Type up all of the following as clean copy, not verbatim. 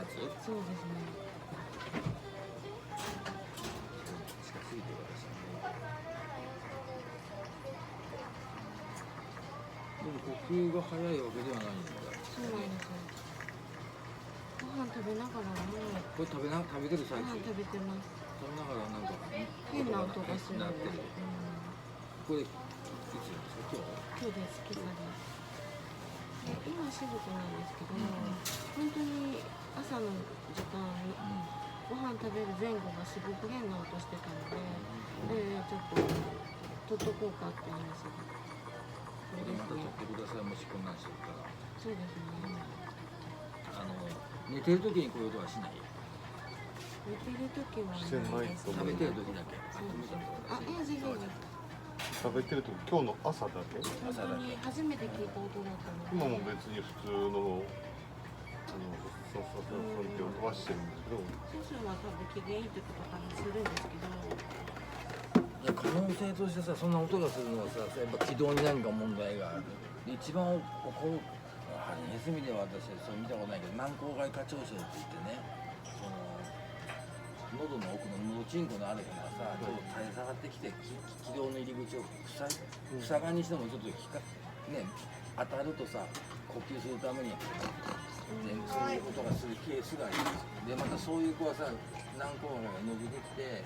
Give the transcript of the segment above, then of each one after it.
つ。そうですね。近すぎて私はね。でも呼吸が早いわけではないんだ。そうなんですよ。ご飯食べながらもこれ食べてる最中。ご飯食べてます。食べながらなんか変な音がするんです。なってる。これいつですか今日です。今朝です。で今仕事なんですけど、本当に朝の時間、ご飯食べる前後がすごく変な音してたので、ちょっと取っとこうかって話が。これですまた取ね。ってください、もしこんなんしてるから。そうですね。寝てる時にこういう音はしない。寝てる時はしてないと思う。食べてる時だけ。あ、いや全然です。食べてる時、今日の朝だけ？本当に初めて聞いた音だったので。今も別に普通のそうって音はしてるんですけど。先生は多分機嫌いいってことからするんですけど。いや可能性としてさ、そんな音がするのはさ、やっぱ軌道に何か問題がある。で一番起こるネズミでは私はそう見たことないけど、軟口外科長症って言ってね、喉の奥の喉チンコのある辺がさ、ちょっと垂れ下がってきて気道の入り口を塞がにしてもちょっと当たるとさ、呼吸するためにそういうことがするケースがあります。でまたそういう子はさ、軟口が伸びてきて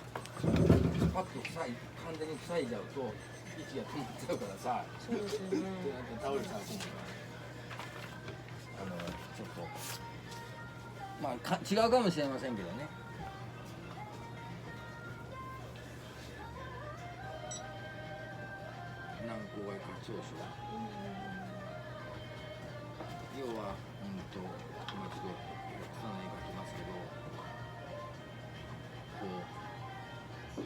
パッと完全に塞いじゃうと息が止まっちゃうからさ、そうですよね。倒れちゃう。ちょっとまあ違うかもしれませんけどね。軟口外科長所、要は今ちょっと草の絵描きますけど、こう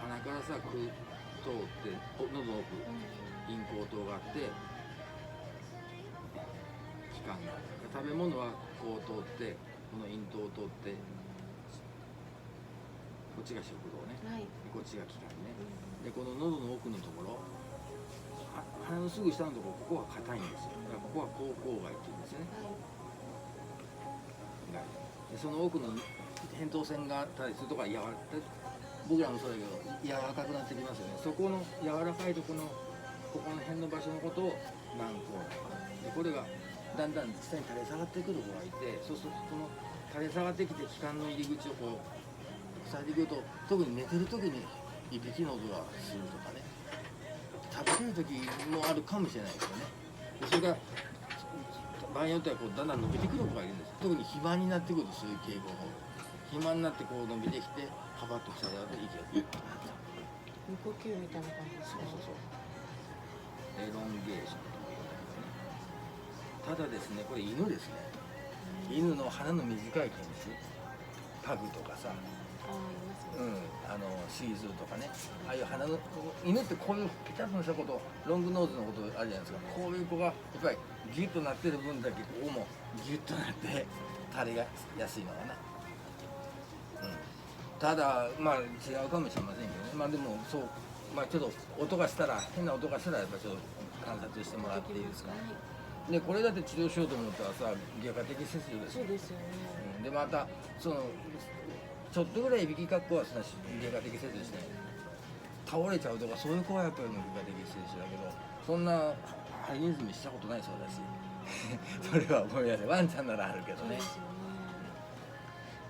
鼻からさ通って喉の奥、咽喉頭があって気管が、食べ物はこう通ってこの咽頭を通ってこっちが食道ね、はい。こっちが気管ね、でこの喉の奥のところ、鼻のすぐ下のところ、ここは硬いんですよ。だからここは口腔外っていうんですよね。でその奥の扁桃腺があったりするとこは柔らかい、僕らもそうだけど柔らかくなってきますよね。そこの柔らかいところのここの辺の場所のことを軟口で、これがだんだん下に垂れ下がってくる子がいて、そうするとその垂れ下がってきて気管の入り口をこう塞いでくると、特に寝てる時にいびきの音がするとかね、食べてる時もあるかもしれないですよね。でそれが場合によってはこうだんだん伸びてくる子がいるんです。特に肥満になってくるとそういう傾向が多い。肥満になってこう伸びてきてパパッと塞いだと息がギュッとなっちゃう。無呼吸みたいな感じですね。そうエロンゲーションということですね。ただですね、これ犬ですね。犬の鼻の短い犬種、パグとかさ、あ、いますね。シーズーとかね、ああいう鼻の犬ってこういうピタッとしたこと、ロングノーズのことあるじゃないですか。こういう子がやっぱりギュッとなってる分だけここもギュッとなって垂れがやすいのかな。ただまあ違うかもしれませんけどね。まあでもそう、まあちょっと音がしたら変な音がしたらやっぱちょっと観察してもらっていいですか。でこれだって治療しようと思ったらさ、外科的切除ですよ。そうですよね。でまたそのちょっとぐらいいびきかっこはしないし、外科的切除して倒れちゃうとかそういう子はやっぱり外科的切除だけど、そんなハリネズミしたことないです私。それは思い出せ、ワンちゃんならあるけどね。そうですよね。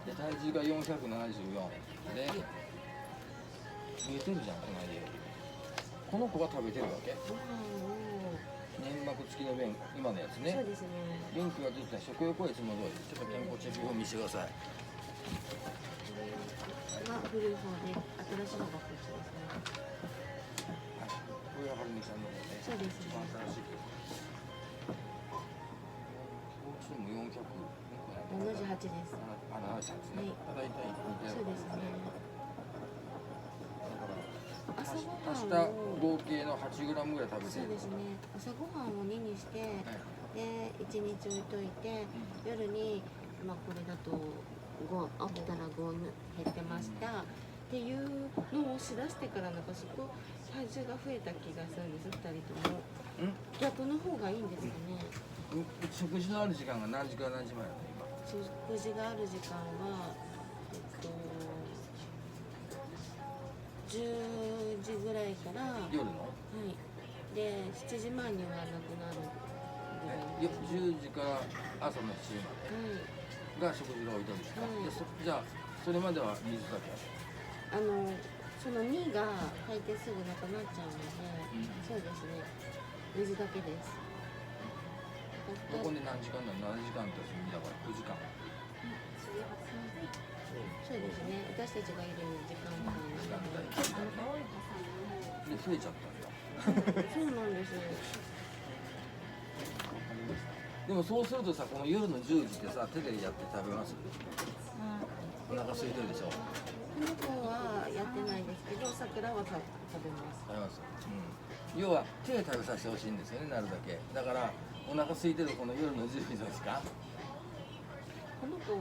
で体重が474で、増えてるじゃんこの間より。この子が食べてるわけ。ご飯を。粘膜付きの便、今のやつね。そうですね。便器はずっと食欲はいつも通り。ちょっと健康チェックを見せてください。これは古い方で、新しいのがこっちですね。はい、これははるみさんの方ね。そうですね。一番新しい。こっちも400。78です。あ、78ですね。大体似てる。そうですね。朝ごは明ん日合計の8グラムぐらい食べてる。そうですね。朝ごはんを2にして、で1日置いといて、夜にまあこれだと5起きたら5減ってました。っていうのをしだしてからなんかすごい体重が増えた気がするんです。2人とも。逆の方がいいんですかね。食事のある時間が何時から何時前なの食事がある時間は10時ぐらいから、今夜のはいで7時前にはなくなるぐらいよ10時から朝の7時まはいでが食事が置いてあるんですか、はいじゃあそれまでは水だけその2が炊いてすぐなくなっちゃうので、そうですね水だけです。ここで何時間なの7時間と2だから9時間そうですね私たちがいる時間帯時間帯なのでで増えちゃったんだそうなんですよ。でもそうするとさ、この夜の10時ってさ、手でやって食べます？お腹空いてるでしょ？この子はやってないですけど、桜は食べます。食べます。要は手で食べさせてほしいんですよね、なるだけ。だからお腹空いてるこの夜の10時の時間。この子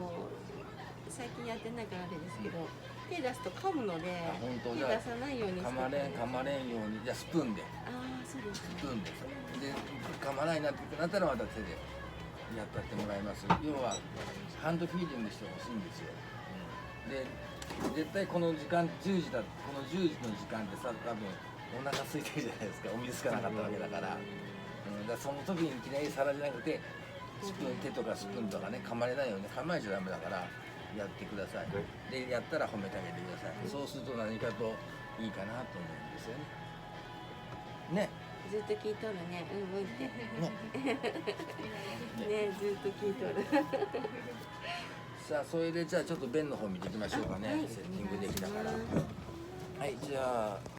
最近やってないからあれですけど、手出すと噛むので、あ、本当手じゃあ出さないようにして噛まれんように、じゃあスプーンで、ああ、そうですね。スプーンで。で、噛まないなってなったらまた手でやってもらいます。要はハンドフィーディングしてほしいんですよ。で、絶対この時間10時だ、この10時の時間ってさ、多分お腹空いてるじゃないですか。お水しかなかったわけだから。だからその時にいきなり皿じゃなくてスプーン、手とかスプーンとかね、噛まれないように、噛まれちゃダメだからやってください。で、やったら褒めてあげてください。そうすると何かといいかなと思うんですよね。ね。ずっと聞いとるね。うんって。ね。ね、ずっと聞いとる。さあ、それでじゃあちょっと便の方見ていきましょうかね。はいセッティングできたから。お願いしますはい、じゃあ。